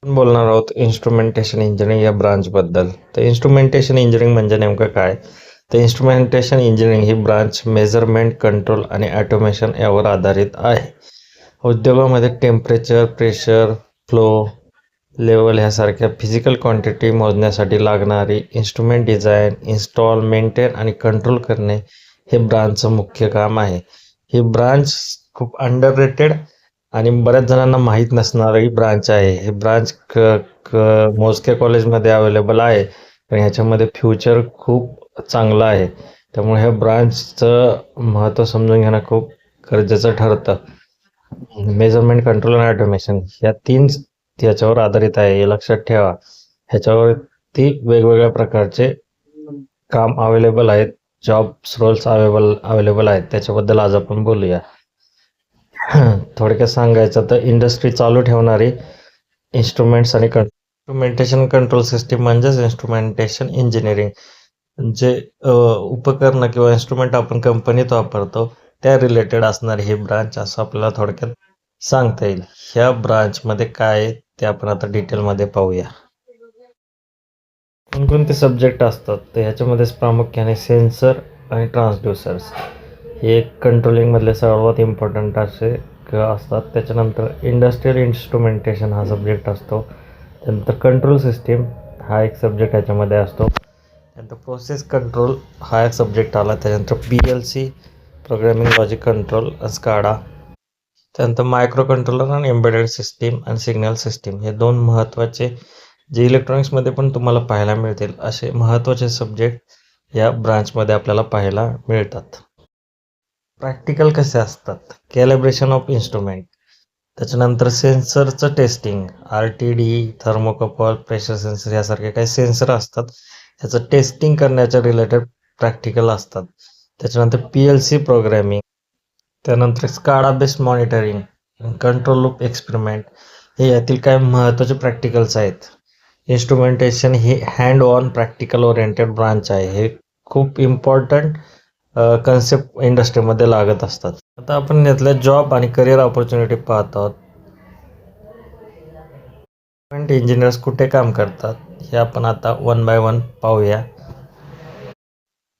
आपण बोलणार आहोत इन्स्ट्रुमेंटेशन इंजिनिअरिंग या ब्रांचबद्दल. तर इन्स्ट्रुमेंटेशन इंजिनिअरिंग म्हणजे नेमकं काय? तर इन्स्ट्रुमेंटेशन इंजिनिअरिंग ही ब्रांच मेजरमेंट, कंट्रोल आणि ऑटोमेशन यावर आधारित आहे. उद्योगामध्ये टेम्परेचर, प्रेशर, फ्लो, लेवल ह्यासारख्या फिजिकल क्वांटिटी मोजण्यासाठी लागणारी इन्स्ट्रुमेंट डिझाईन, इन्स्टॉल, मेंटेन आणि कंट्रोल करणे हे ब्रांचचं मुख्य काम आहे. ही ब्रांच खूप अंडररेटेड आणि बऱ्याच जणांना माहीत नसणारी ब्रांच आहे. हे ब्रांच मोजक्या कॉलेजमध्ये अवेलेबल आहे, पण ह्याच्यामध्ये फ्युचर खूप चांगलं आहे. त्यामुळे ह्या ब्रांचचं महत्त्व समजून घेणं खूप गरजेचं ठरतं. मेजरमेंट, कंट्रोल आणि ऑटोमेशन या तीन याच्यावर आधारित आहे, हे लक्षात ठेवा. ह्याच्यावरती वेगवेगळ्या प्रकारचे काम अवेलेबल आहेत, जॉब्स रोल्स अवेलेबल आहेत. त्याच्याबद्दल आज आपण बोलूया. थोडक्यात सांगायचं तर इंडस्ट्री चालू ठेवणारी इन्स्ट्रुमेंट्स आणि इन्स्ट्रुमेंटेशन कंट्रोल सिस्टीम म्हणजेच इन्स्ट्रुमेंटेशन इंजिनिअरिंग. जे उपकरणं किंवा इन्स्ट्रुमेंट आपण कंपनीत वापरतो त्या रिलेटेड असणारी ही ब्रांच, असं आपल्याला थोडक्यात सांगता येईल. ह्या ब्रांचमध्ये काय आहे ते आपण आता डिटेलमध्ये पाहूया. कोणकोणते सब्जेक्ट असतात तर ह्याच्यामध्येच प्रामुख्याने सेन्सर आणि ट्रान्सड्युसर्स हे कंट्रोलिंगमधले सर्वात इम्पॉर्टंट असे असतात. त्याच्यानंतर इंडस्ट्रियल इन्स्ट्रुमेंटेशन हा सब्जेक्ट असतो. त्यानंतर कंट्रोल सिस्टीम हा एक सब्जेक्ट ह्याच्यामध्ये असतो. त्यानंतर प्रोसेस कंट्रोल हा एक सब्जेक्ट आला. त्यानंतर PLC programming logic control, SCADA. त्यानंतर मायक्रो कंट्रोलर आणि एम्बेडेड सिस्टीम आणि सिग्नल सिस्टीम हे दोन महत्त्वाचे, जे इलेक्ट्रॉनिक्समध्ये पण तुम्हाला पाहायला मिळतील, असे महत्त्वाचे सब्जेक्ट या ब्रांचमध्ये आपल्याला पाहायला मिळतात. प्रॅक्टिकल कसे असतात? कॅलिब्रेशन ऑफ इन्स्ट्रुमेंट, त्याच्यानंतर सेन्सरचं testing, RTD, thermocouple, pressure sensor यासारखे काही सेन्सर असतात, ह्याचं टेस्टिंग करण्याच्या रिलेटेड प्रॅक्टिकल असतात. त्याच्यानंतर PLC प्रोग्रॅमिंग, त्यानंतर SCADA based monitoring, control loop experiment हे यातील काही महत्त्वाचे प्रॅक्टिकल्स आहेत. Instrumentation he hand on practical oriented branch आहे. हे खूप इम्पॉर्टंट कन्सेप्ट इंडस्ट्रीमध्ये लागत असतात. आता आपण यातल्या जॉब आणि करिअर ऑपॉर्च्युनिटी पाहत आहोत. इंजिनियर्स कुठे काम करतात हे आपण आता वन बाय वन पाहूया.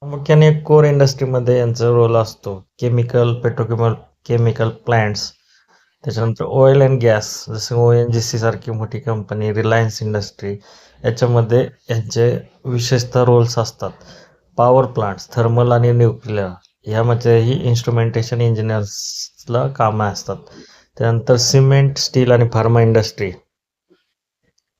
प्रामुख्याने कोर इंडस्ट्रीमध्ये यांचा रोल असतो. केमिकल, केमिकल प्लांट्स, त्याच्यानंतर ऑइल अँड गॅस, जसं ONGC सारखी मोठी कंपनी, रिलायन्स इंडस्ट्री, याच्यामध्ये यांचे विशेषतः रोल्स असतात. पॉवर प्लांट्स, थर्मल आणि न्यूक्लिअर ह्यामध्येही इन्स्ट्रुमेंटेशन इंजिनियर्सला कामं असतात. त्यानंतर सिमेंट, स्टील आणि फार्मा इंडस्ट्री,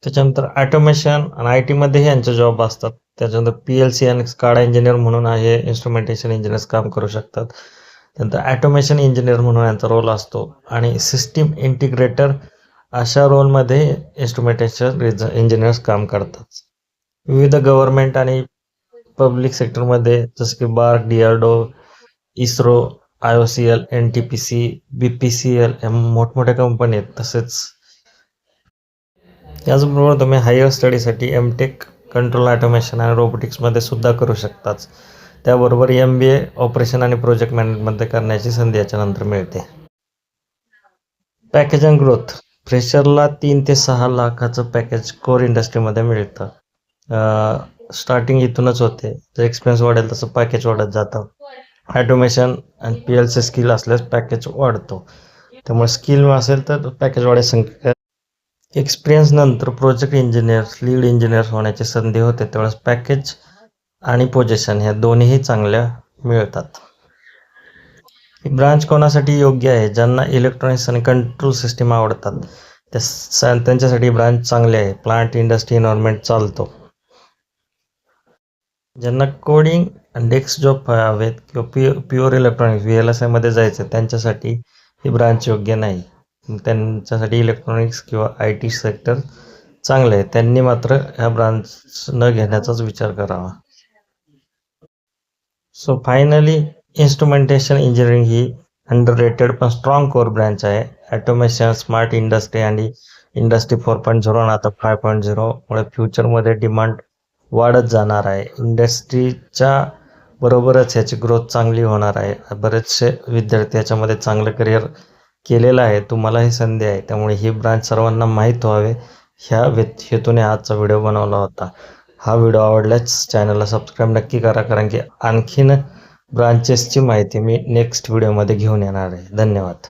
त्याच्यानंतर ऑटोमेशन आणि IT यांचे जॉब असतात. त्याच्यानंतर PLC आणि स्काडा इंजिनियर म्हणून हे इन्स्ट्रुमेंटेशन इंजिनियर्स काम करू शकतात. त्यानंतर ऑटोमेशन इंजिनियर म्हणून यांचा रोल असतो आणि सिस्टीम इंटिग्रेटर अशा रोलमध्ये इन्स्ट्रुमेंटेशन इंजिनियर्स काम करतात. विविध गव्हर्नमेंट आणि पब्लिक सेक्टरमध्ये जसं की BARC, DRDO, ISRO, IOCL, NTPC, BPCL या मोठमोठ्या कंपनी आहेत. तसेच याचबरोबर तुम्ही हायर स्टडीसाठी MTech कंट्रोल ऑटोमेशन आणि रोबोटिक्समध्ये सुद्धा करू शकताच. त्याबरोबर MBA ऑपरेशन आणि प्रोजेक्ट मॅनेजमेंट करण्याची संधी याच्यानंतर मिळते. पॅकेज अँड ग्रोथ, फ्रेशरला 3 ते 6 लाखाचं पॅकेज कोर इंडस्ट्रीमध्ये मिळतं. स्टार्टिंग इथूनच होते. जर एक्सपिरियन्स वाढेल तसं पॅकेज वाढत जातं. ऑटोमेशन आणि PLC स्किल असल्यास पॅकेज वाढतो. त्यामुळे स्किल असेल तर पॅकेज वाढायची संख्या. एक्सपिरियन्स नंतर प्रोजेक्ट इंजिनियर, लीड इंजिनियर होण्याची संधी होते. त्यावेळेस पॅकेज आणि पोझिशन ह्या दोन्हीही चांगल्या मिळतात. ही ब्रांच कोणासाठी योग्य आहे? ज्यांना इलेक्ट्रॉनिक्स आणि कंट्रोल सिस्टीम आवडतात त्यांच्यासाठी ब्रांच चांगली आहे. प्लांट इंडस्ट्री एन्व्हायरमेंट चालतो. ज्यांना कोडिंग आणि डेस्क जॉब हवेत किंवा प्युअर इलेक्ट्रॉनिक्स VLSI मध्ये जायचं त्यांच्यासाठी ही ब्रांच योग्य नाही. त्यांच्यासाठी इलेक्ट्रॉनिक्स किंवा IT सेक्टर चांगलं आहे. त्यांनी मात्र ह्या ब्रांच न घेण्याचाच विचार करावा. सो फायनली इन्स्ट्रुमेंटेशन इंजिनिअरिंग ही अंडररेटेड पण स्ट्रॉंग कोर ब्रांच आहे. ऑटोमेशन, स्मार्ट इंडस्ट्री आणि इंडस्ट्री 4.0 आणि आता 5.0 मुळे फ्युचरमध्ये डिमांड वाढत जाणार आहे. इंडस्ट्रीच्या बरोबरच ह्याची ग्रोथ चांगली होणार आहे. बरेचसे विद्यार्थी याच्यामध्ये चांगलं करिअर केलेलं आहे. तुम्हालाही संधी आहे. त्यामुळे ही ब्रांच सर्वांना माहीत व्हावे ह्या हेतूने आजचा व्हिडिओ बनवला होता. हा व्हिडिओ आवडल्यास चॅनलला सबस्क्राईब नक्की करा, कारण की आणखीन ब्रांचेसची माहिती मी नेक्स्ट व्हिडिओमध्ये घेऊन येणार आहे. धन्यवाद.